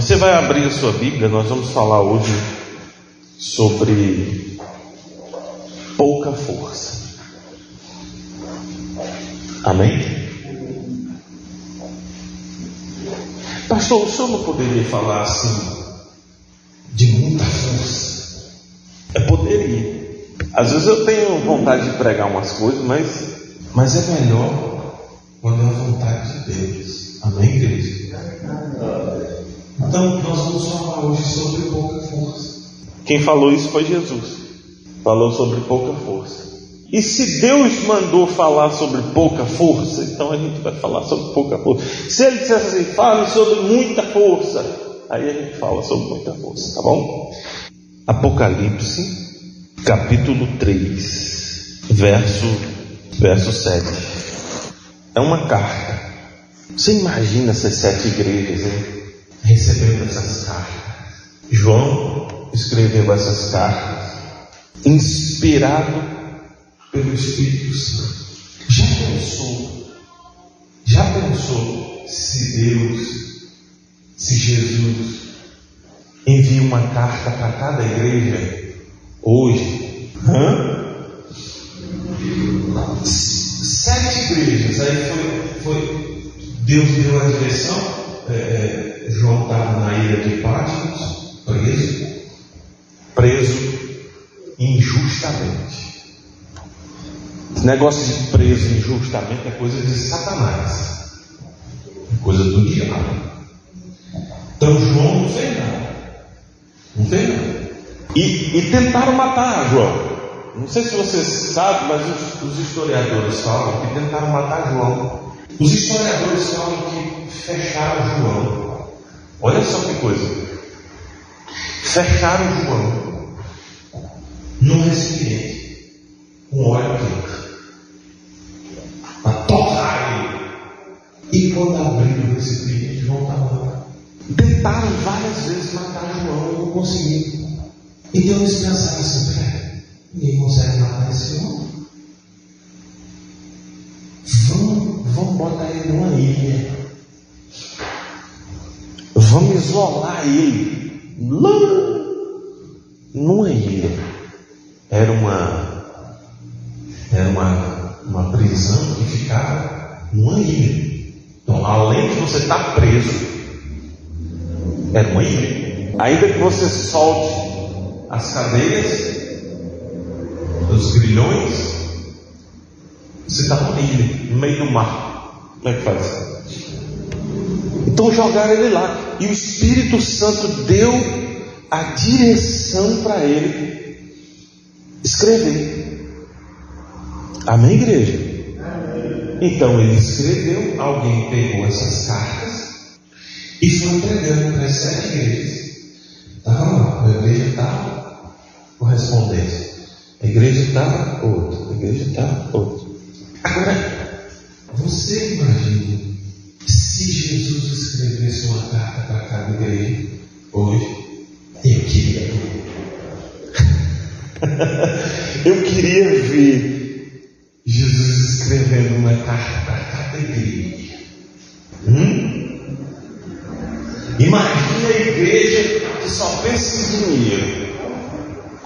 Você vai abrir a sua Bíblia, nós vamos falar hoje sobre pouca força. Amém? Pastor, o senhor não poderia falar assim de muita força? Poderia. Às vezes eu tenho vontade de pregar umas coisas, mas é melhor quando é a vontade de Deus. Amém, igreja? Então nós vamos falar hoje sobre pouca força. Quem falou isso foi Jesus. Falou sobre pouca força. E se Deus mandou falar sobre pouca força, então a gente vai falar sobre pouca força. Se Ele dissesse assim, fale sobre muita força, aí a gente fala sobre muita força, tá bom? Apocalipse, capítulo 3, verso 7. É uma carta. Você imagina essas 7 igrejas, hein, recebendo essas cartas. João escreveu essas cartas, inspirado pelo Espírito Santo. Já pensou se Jesus envia uma carta para cada igreja hoje? 7 igrejas, aí Deus deu a direção. João estava na ilha de Patmos, preso injustamente. Esse negócio de preso injustamente é coisa de Satanás, é coisa do diabo. Então João não fez nada. E tentaram matar João. Não sei se você sabe, mas os historiadores falam que tentaram matar João. Os historiadores falam que fecharam João. Olha só que coisa. Fecharam João num recipiente com óleo quente para torrar ele. E quando abriram o recipiente, João estava lá. Tentaram várias vezes matar João e não conseguiram. Então eles pensaram assim: ninguém consegue matar esse João. Vamos botar ele numa ilha. Vamos isolar ele numa ilha. Era uma prisão que ficava numa ilha. Então, além de você estar preso, era uma ilha. Ainda que você solte as cadeias, os grilhões, você está numa ilha, no meio do mar. Como é que faz? Então jogaram ele lá. E o Espírito Santo deu a direção para ele escrever. Amém, igreja? Amém. Então ele escreveu, alguém pegou essas cartas e foi entregando para as 7 igrejas. Estava lá, a igreja estava correspondência. A igreja estava outra, a igreja estava outra. Agora, você imagina se Jesus escrevesse uma carta para cada igreja hoje? Eu queria ver Jesus escrevendo uma carta para cada igreja. Imagina a igreja que só pensa em dinheiro.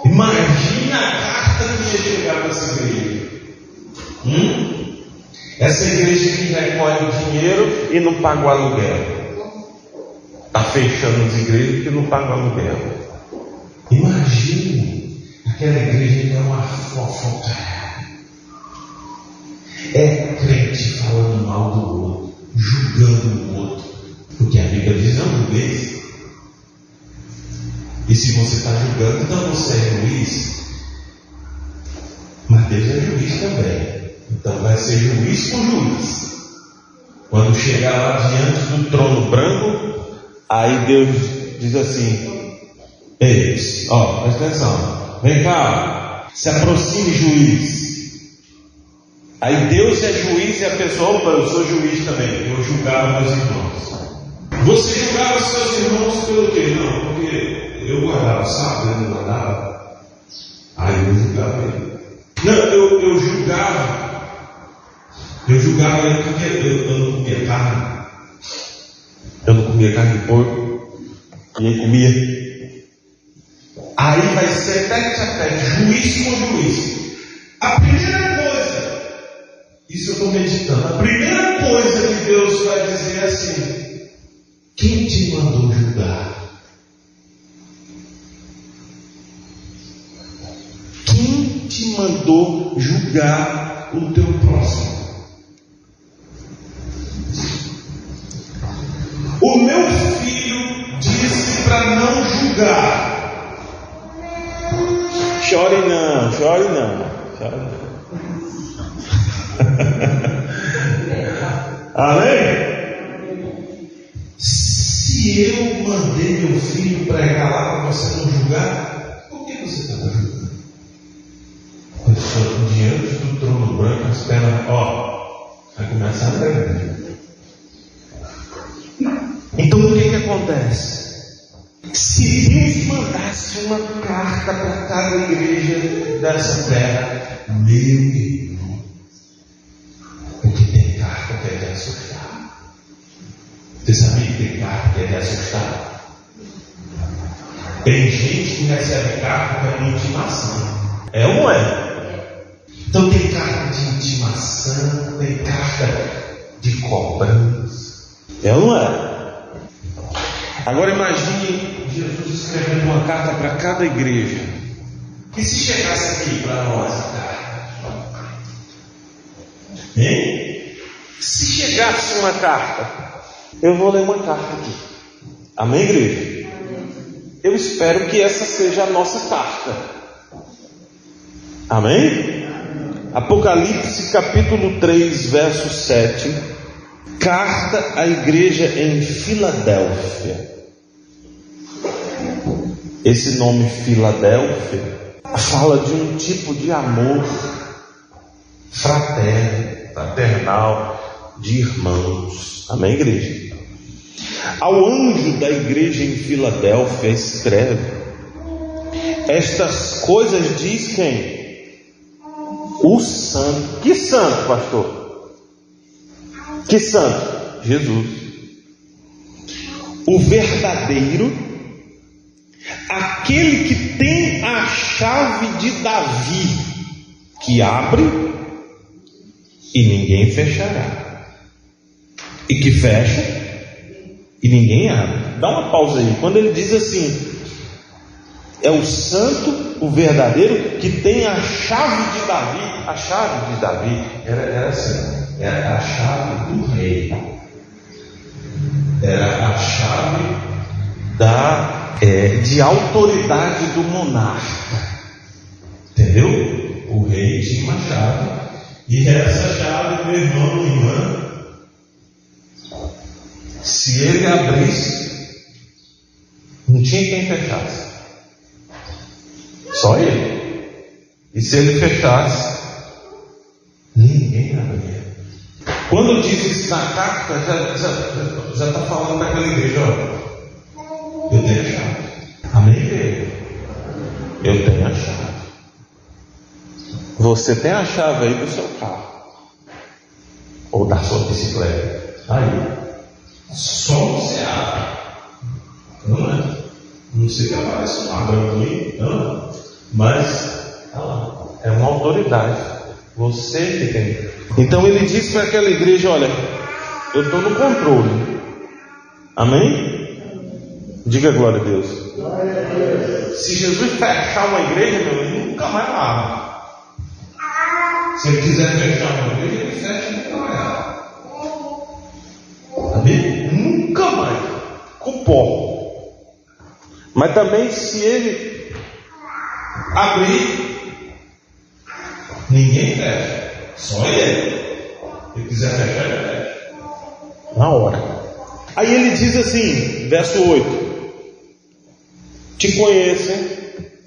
Imagina a carta que ia chegar para essa igreja. Essa igreja que recolhe o dinheiro e não paga o aluguel. Está fechando as igrejas que não pagam o aluguel. Imagine aquela igreja que é uma fofoca. É crente falando mal do outro, julgando o outro. Porque a Bíblia diz: não julgueis. E se você está julgando, então você é juiz. Mas Deus é juiz também. Então vai ser juiz com juiz. Quando chegar lá diante do trono branco, aí Deus diz assim: ei, presta atenção, vem cá, se aproxime, juiz. Aí Deus é juiz e a pessoa: opa, eu sou juiz também, eu julgava meus irmãos. Você julgava seus irmãos pelo quê? Não, porque eu guardava o sábado, ele não guardava. Aí eu julgava ele. Não, eu julgava. Eu julgava ele porque eu não comia carne. Eu não comia carne de porco. E aí comia. Aí vai ser tete a tete, juiz com juiz. A primeira coisa, isso eu estou meditando, a primeira coisa que Deus vai dizer é assim: quem te mandou julgar? Quem te mandou julgar o teu próximo? O meu filho disse para não julgar. Chore não, chore não, chore não. Amém? Se eu mandei meu filho pregar lá para você não julgar, por que você está julgando? Eu estou diante do trono branco, as pernas, vai começar a pregar. Então o que acontece? Se Deus mandasse uma carta para cada igreja dessa terra, meu irmão, porque tem carta que é de assustar. Você sabia que tem carta que é de assustar? Tem gente que recebe carta que é uma intimação. É ou não é? Então tem carta de intimação, tem carta de cobrança. É ou não é? Agora imagine Jesus escrevendo uma carta para cada igreja. E se chegasse aqui para nós a carta? Hein? Se chegasse uma carta, eu vou ler uma carta aqui. Amém, igreja? Eu espero que essa seja a nossa carta. Amém? Apocalipse capítulo 3, verso 7. Carta à igreja em Filadélfia. Esse nome Filadélfia fala de um tipo de amor fraterno, fraternal, de irmãos. Amém, igreja? Ao anjo da igreja em Filadélfia escreve: estas coisas diz quem? O santo. Que santo, pastor? Que santo? Jesus. O verdadeiro, aquele que tem a chave de Davi, que abre e ninguém fechará, e que fecha e ninguém abre. Dá uma pausa aí. Quando ele diz assim, é o santo, o verdadeiro, que tem a chave de Davi. A chave de Davi era assim, era a chave do rei, era a chave de autoridade do monarca. Entendeu? O rei tinha uma chave, e essa chave, meu irmão, minha irmã, se ele abrisse, não tinha quem fechasse, só ele. E se ele fechasse, ninguém abria. Quando diz isso na carta, já está falando para aquela igreja: eu tenho a chave. Amém, igreja? Eu tenho a chave. Você tem a chave aí do seu carro, ou da sua bicicleta. Aí, só você abre. Não é? Não sei que aparece um ladrão aí, não. Mas é uma autoridade. Você que tem. Então ele disse para aquela igreja: olha, eu estou no controle. Amém? Diga glória a Deus. Se Jesus fechar uma igreja, meu, ele nunca mais abre. Se ele quiser fechar uma igreja, ele fecha e nunca mais abre. Amém? Nunca mais. Com pó. Mas também, se ele abrir, ninguém fecha. Só ele. Se ele quiser fechar, ele fecha. Na hora. Aí ele diz assim, verso 8: te conhecem,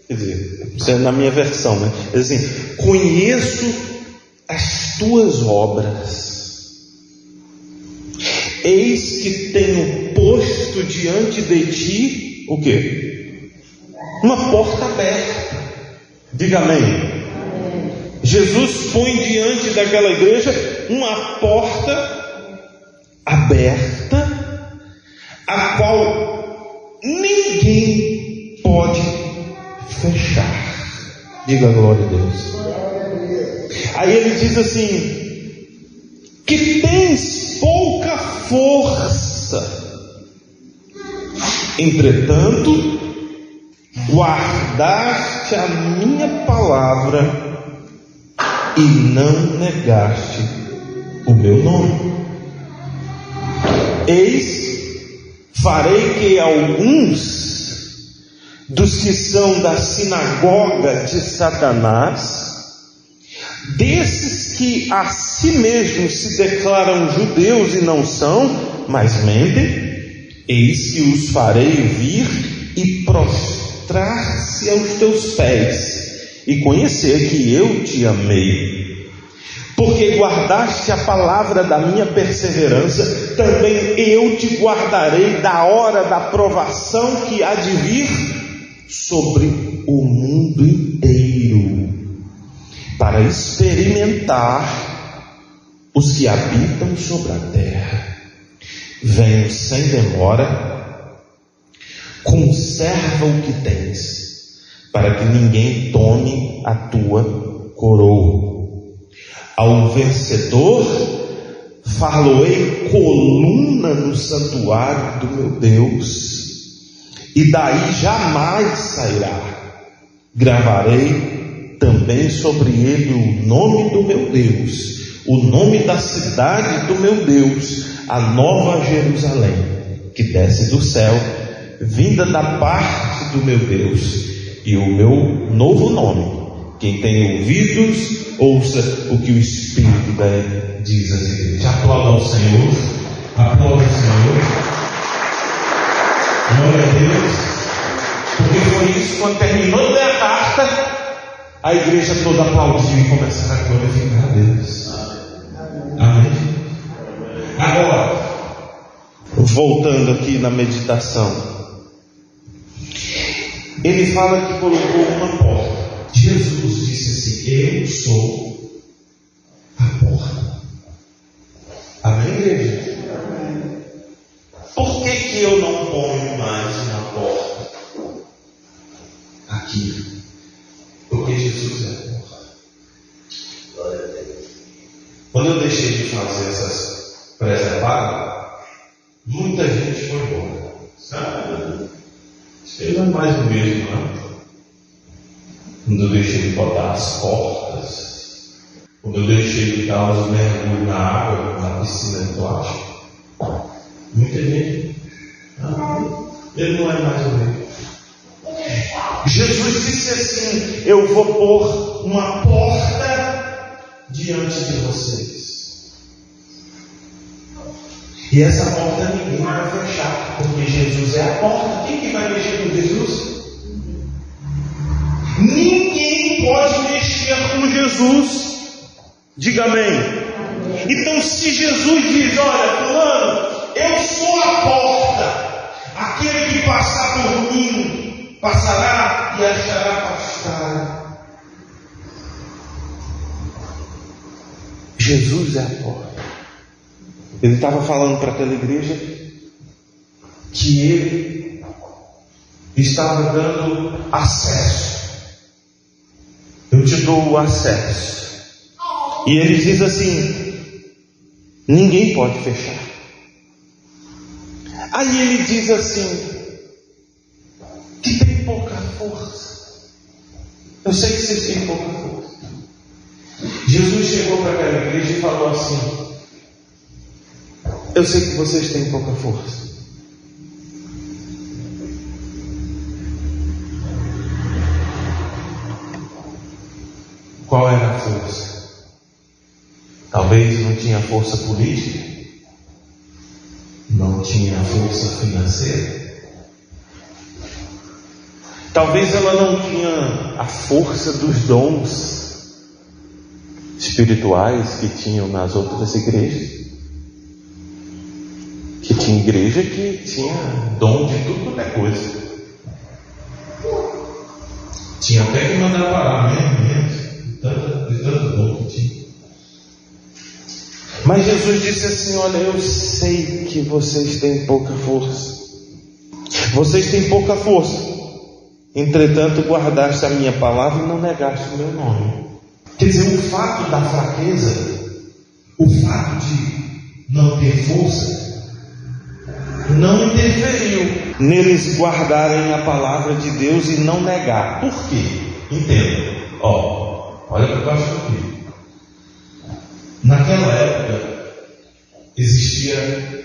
quer dizer, isso é na minha versão, né? Diz assim: conheço as tuas obras, eis que tenho posto diante de ti o quê? Uma porta aberta. Diga amém. Jesus põe diante daquela igreja uma porta aberta, a qual ninguém ninguém pode fechar. Diga a glória a Deus. Aí ele diz assim: que tens pouca força, entretanto guardaste a minha palavra e não negaste o meu nome. Eis, farei que alguns dos que são da sinagoga de Satanás, desses que a si mesmos se declaram judeus e não são, mas mentem, eis que os farei vir e prostrar-se aos teus pés e conhecer que eu te amei. Porque guardaste a palavra da minha perseverança, também eu te guardarei da hora da provação que há de vir sobre o mundo inteiro, para experimentar os que habitam sobre a terra. Venho sem demora, conserva o que tens, para que ninguém tome a tua coroa. Ao vencedor far-lo-ei coluna no santuário do meu Deus, e daí jamais sairá. Gravarei também sobre ele o nome do meu Deus, o nome da cidade do meu Deus, a nova Jerusalém, que desce do céu, vinda da parte do meu Deus, e o meu novo nome. Quem tem ouvidos, ouça o que o Espírito diz às igrejas. Aplauda ao Senhor. Aplauda ao Senhor. Glória a Deus. Porque foi isso, quando terminou de ler a carta, a igreja toda aplaudiu e começaram a glorificar a Deus. Amém? Agora, voltando aqui na meditação, ele fala que colocou uma porta. Jesus disse assim: eu sou a porta. Amém, igreja? Por que eu não ponho mais uma porta aqui? Porque Jesus é a porta. Quando eu deixei de fazer essas preservadas, muita gente foi embora. Sabe? Isso não é mais o mesmo, não. Quando eu deixei de botar as portas, quando eu deixei de dar os mergulhos na água, na piscina de plástico, muita gente, ele não é mais o mesmo. Jesus disse assim: eu vou pôr uma porta diante de vocês, e essa porta ninguém vai fechar, porque Jesus é a porta. Quem que vai mexer com Jesus? Ninguém pode mexer com Jesus. Diga amém. Então, se Jesus diz: olha, fulano, eu sou a porta, aquele que passar por mim passará e achará pastagem. Jesus é a porta. Ele estava falando para aquela igreja que ele estava dando acesso. Eu te dou o acesso. E ele diz assim: ninguém pode fechar. Aí ele diz assim: que tem pouca força. Eu sei que vocês têm pouca força. Jesus chegou para aquela igreja e falou assim: eu sei que vocês têm pouca força. Qual era a força? Talvez não tinha força política, não tinha força financeira, talvez ela não tinha a força dos dons espirituais que tinham nas outras igrejas. Que tinha igreja que tinha dom de tudo quanto é coisa. Tinha até que mandar parar mesmo. De tanto dom que tinha. Mas Jesus disse assim: olha, eu sei que vocês têm pouca força. Vocês têm pouca força, entretanto guardaste a minha palavra e não negaste o meu nome. Quer dizer, o fato da fraqueza, o fato de não ter força, não interferiu neles guardarem a palavra de Deus e não negar. Por quê? Entenda. Olha o que eu acho aqui. Naquela época existia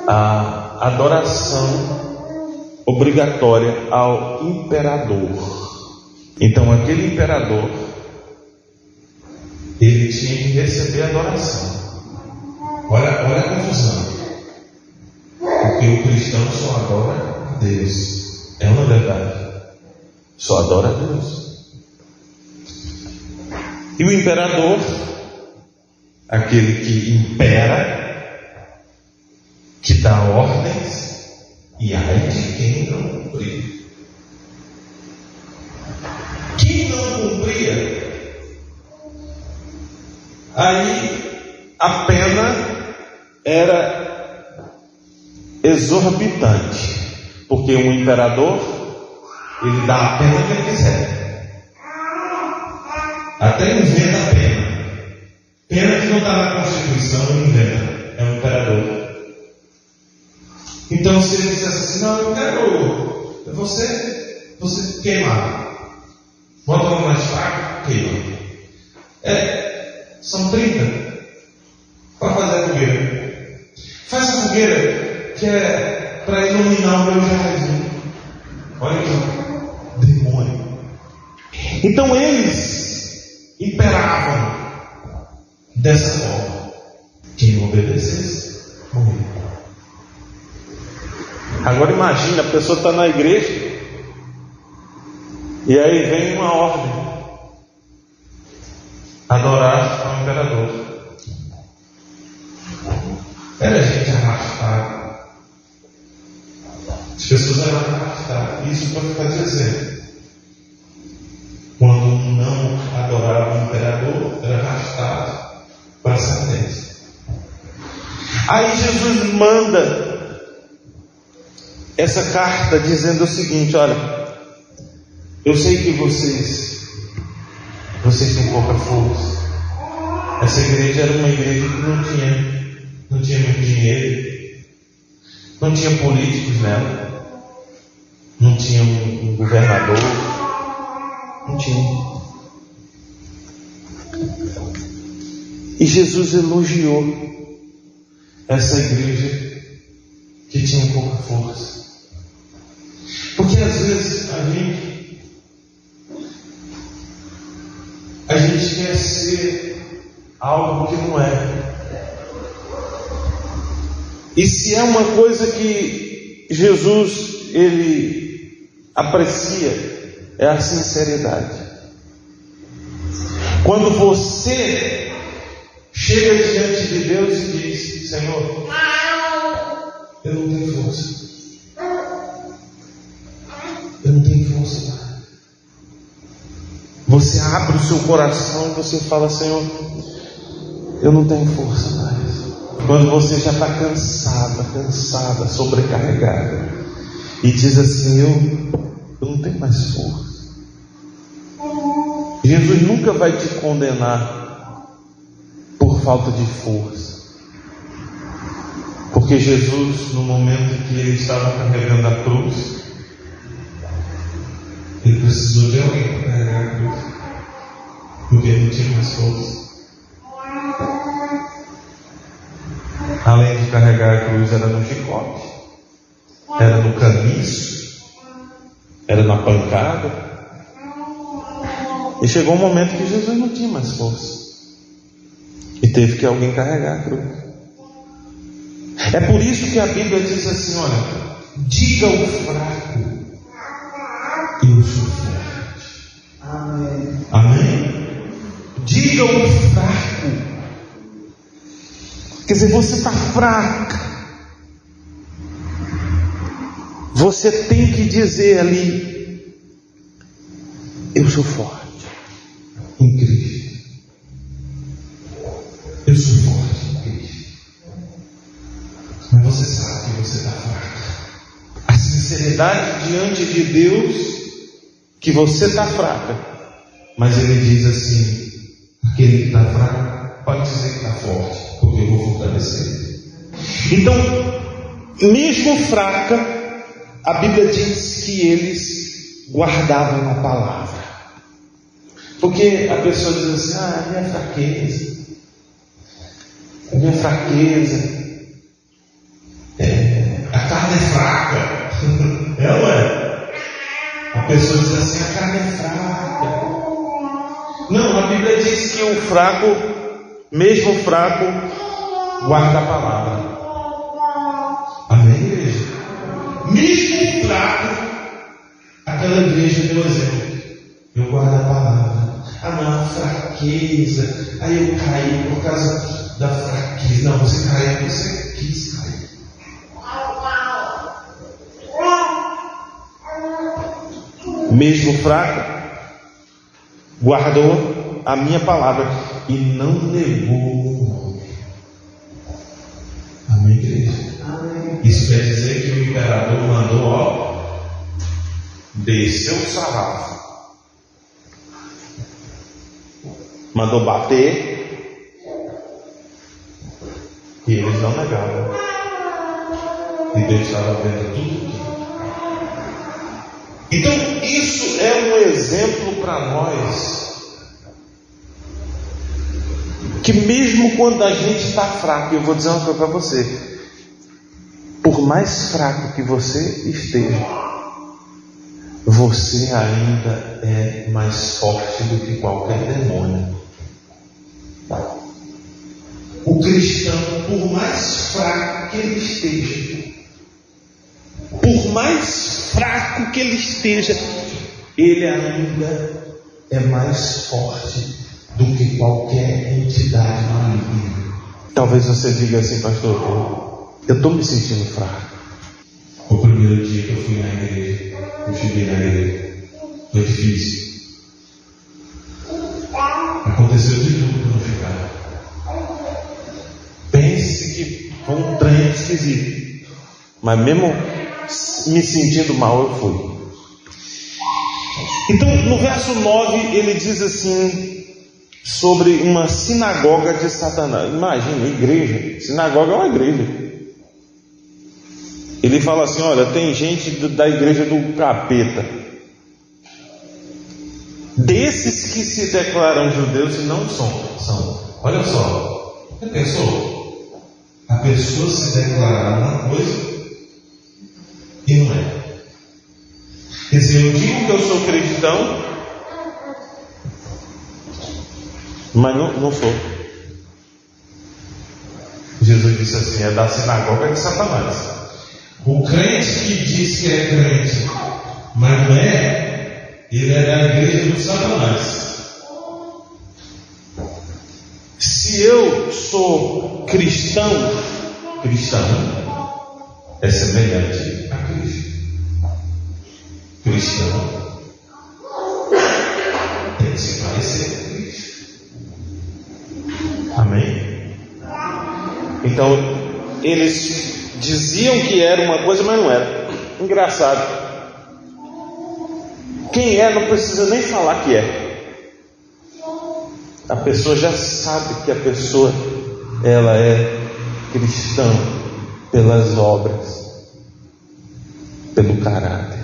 a adoração obrigatória ao imperador. Então aquele imperador, ele tinha que receber adoração. Olha a confusão. Porque o cristão só adora a Deus. É uma verdade. Só adora a Deus. E o imperador, aquele que impera, que dá ordens, e ai de quem não cumprir. Quem não cumpria, aí a pena era exorbitante, porque um imperador, ele dá a pena que ele quiser. Até inventa a pena. Pena que não está na Constituição, ele inventa. É um imperador. Então, se ele dissesse assim, não, eu quero você queimado. Bota uma mais fraca, queima. São 30 para fazer a fogueira. Faz a fogueira que é para iluminar o meu jardim. Olha que demônio. Então eles imperavam dessa forma. Quem não obedecesse, morria. Agora imagina, a pessoa está na igreja e aí vem uma ordem: adorar ao imperador. Era gente arrastada. As pessoas eram arrastadas. Isso para ficar dizendo. Quando não adorava o imperador, era arrastado para a sentença. Aí Jesus manda essa carta dizendo o seguinte: olha, eu sei que vocês têm pouca força. Essa igreja era uma igreja que não tinha muito dinheiro, não tinha políticos nela, não tinha um governador, não tinha. E Jesus elogiou essa igreja que tinha pouca força. Porque às vezes a gente quer ser algo que não é. E se é uma coisa que Jesus ele aprecia, é a sinceridade. Quando você chega diante de Deus e diz: Senhor, eu não tenho força. Eu não tenho força mais. Você abre o seu coração e você fala: Senhor, eu não tenho força mais. Quando você já está cansada, sobrecarregada, e diz assim: eu não tenho mais força. Jesus nunca vai te condenar por falta de força. Porque Jesus, no momento que ele estava carregando a cruz, ele precisou de alguém para carregar a cruz, porque ele não tinha mais força. Além de carregar a cruz, era no chicote, era no caniço, era na pancada. E chegou um momento que Jesus não tinha mais força, e teve que alguém carregar a cruz. É por isso que a Bíblia diz assim: olha, diga ao fraco, eu sou forte. Amém. Amém? Diga ao fraco. Quer dizer, você está fraca. Você tem que dizer ali: eu sou forte em Cristo. Eu sou forte em Cristo. Mas você sabe que você está fraca. sinceridade diante de Deus, que você está fraca. Mas Ele diz assim: aquele que está fraco pode dizer que está forte, porque eu vou fortalecer. Então, mesmo fraca, a Bíblia diz que eles guardavam a palavra. Porque a pessoa diz assim: minha fraqueza, a carne é fraca. É ou é? A pessoa diz assim: a carne é fraca. Não, a Bíblia diz que o fraco, mesmo fraco, guarda a palavra. Amém, igreja? Mesmo fraco, aquela igreja deu exemplo. Eu guardo a palavra. Não, fraqueza. Aí eu caí por causa da fraqueza. Não, você caiu porque você quis cair. Mesmo fraco, guardou a minha palavra e não negou. Amém, igreja? Amém. Isso quer dizer que o imperador mandou, desceu o sarrafo, mandou bater, e eles não negaram. E Deus estava vendo tudo. Então, isso é um exemplo para nós, que mesmo quando a gente está fraco, eu vou dizer uma coisa para você: por mais fraco que você esteja, você ainda é mais forte do que qualquer demônio. O cristão, por mais fraco que ele esteja, ele ainda é mais forte do que qualquer entidade maligna. Talvez você diga assim: pastor, eu estou me sentindo fraco. O primeiro dia que eu fui na igreja, eu cheguei na igreja, foi difícil. Aconteceu de tudo para não chegar. Pense que foi um trem esquisito, mas mesmo me sentindo mal, eu fui. Então, no verso 9, ele diz assim, sobre uma sinagoga de Satanás. Imagina, igreja. Sinagoga é uma igreja. Ele fala assim: olha, tem gente da igreja do capeta, desses que se declaram judeus e não são. Olha só, já pensou? A pessoa se declarar uma coisa e não é. Quer dizer, eu digo que eu sou cristão, mas não sou. Jesus disse assim: é da sinagoga de Satanás. O crente que diz que é crente, mas não é, ele é da igreja do Satanás. Se eu sou cristão é semelhante a Cristo. Cristão tem que se parecer com Cristo. Amém? Então, eles diziam que era uma coisa, mas não era. Engraçado. Quem é não precisa nem falar que é. A pessoa já sabe que a pessoa, ela é cristã pelas obras, pelo caráter.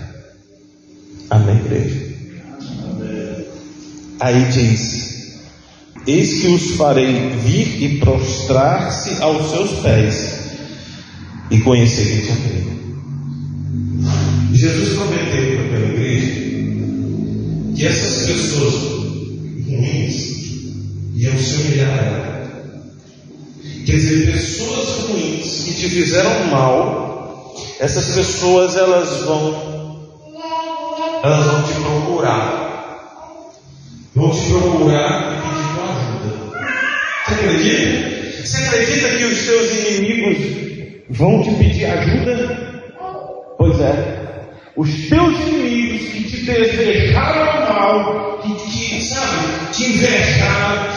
Amém, igreja? Amém. Aí diz: eis que os farei vir e prostrar-se aos seus pés e conhecerem que tenho. Jesus prometeu para aquela igreja que essas pessoas ruins iam se humilhar a ela. Quer dizer, pessoas ruins que te fizeram mal, essas pessoas elas vão te procurar. Vão te procurar e pedir tua ajuda. Você acredita? Você acredita que os teus inimigos vão te pedir ajuda? Pois é. Os teus inimigos que te desejaram mal, que sabe, te invejaram,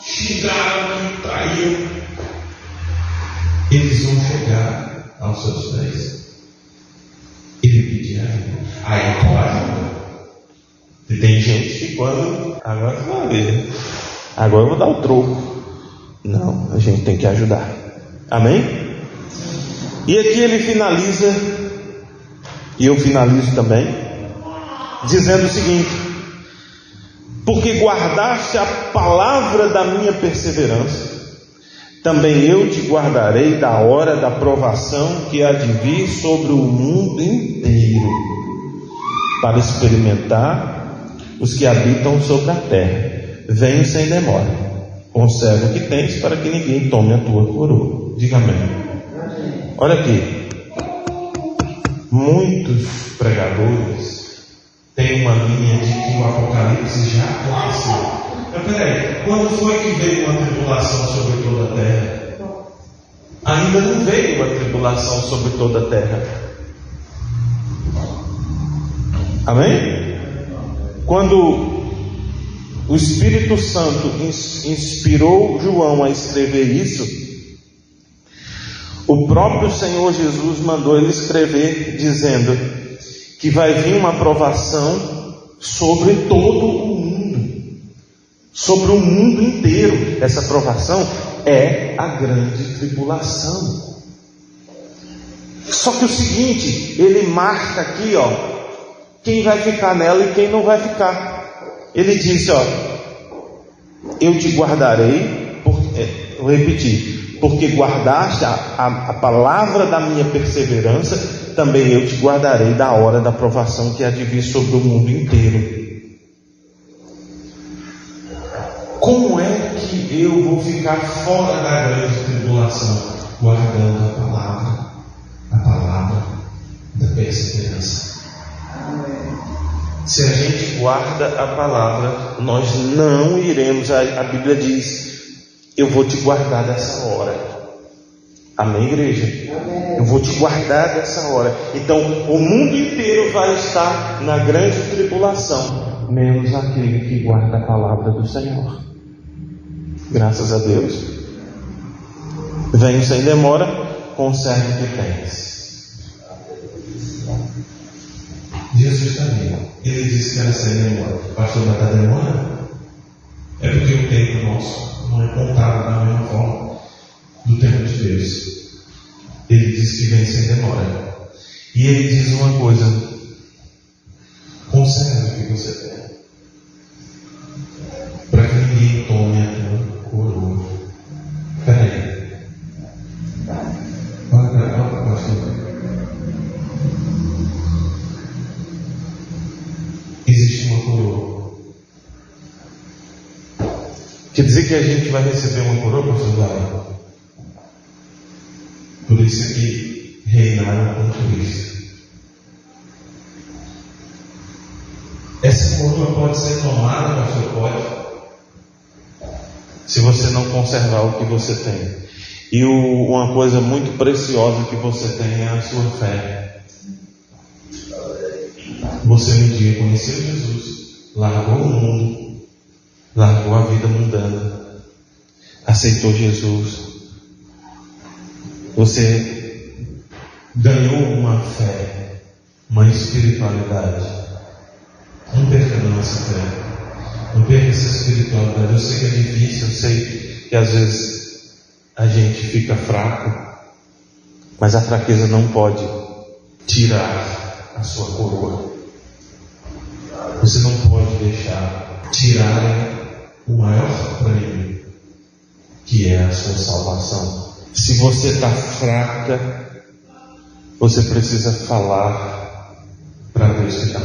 xingaram, te traíram, eles vão chegar aos seus pés. E Aí tu ajuda. E tem gente que quando... Agora você vai ver. Agora eu vou dar o troco. Não, a gente tem que ajudar. Amém? E aqui ele finaliza, e eu finalizo também, dizendo o seguinte: porque guardaste a palavra da minha perseverança, também eu te guardarei da hora da provação que há de vir sobre o mundo inteiro, para experimentar os que habitam sobre a terra. Venho sem demora, conserva o que tens, para que ninguém tome a tua coroa. Diga amém. Olha aqui, muitos pregadores têm uma linha de que o Apocalipse já aconteceu. Mas peraí, quando foi que veio uma tribulação sobre toda a terra? Ainda não veio uma tribulação sobre toda a terra. Amém? Quando o Espírito Santo inspirou João a escrever isso, o próprio Senhor Jesus mandou ele escrever, dizendo que vai vir uma provação sobre todo o mundo, sobre o mundo inteiro. Essa provação é a grande tribulação. Só que o seguinte, ele marca aqui, quem vai ficar nela e quem não vai ficar. Ele disse, eu te guardarei, vou repetir, porque guardaste a palavra da minha perseverança, também eu te guardarei da hora da provação que há de vir sobre o mundo inteiro. Como é que eu vou ficar fora da grande tribulação? Guardando a palavra da perseverança. Se a gente guarda a palavra, nós não iremos. A Bíblia diz: eu vou te guardar dessa hora. Amém, igreja? Amém. Eu vou te guardar dessa hora. Então, o mundo inteiro vai estar na grande tribulação, menos aquele que guarda a palavra do Senhor. Graças a Deus. Venho sem demora, conserve o que tens. Jesus também, ele disse que era sem demora. Pastor, mas está demorando? É porque o tempo nosso não é contado da mesma forma do tempo de Deus. Ele diz que vem sem demora. E ele diz uma coisa: conserve o que você tem, para que ninguém tome a tua coroa. Peraí, olha, pastor. Existe uma coroa. Quer dizer que a gente vai receber uma coroa, pastor Dário? Por isso que reinaram com Cristo. Essa coroa pode ser tomada, pastor? Pode. Se você não conservar o que você tem. E uma coisa muito preciosa que você tem é a sua fé. Você um dia conheceu Jesus, largou o mundo, largou a vida mundana, aceitou Jesus. Você ganhou uma fé, uma espiritualidade. Não perca não essa fé, não perca essa espiritualidade. Eu sei que é difícil, eu sei que às vezes a gente fica fraco, mas a fraqueza não pode tirar a sua coroa. Você não pode deixar tirarem o maior prêmio, que é a sua salvação. Se você está fraca, você precisa falar para Deus que está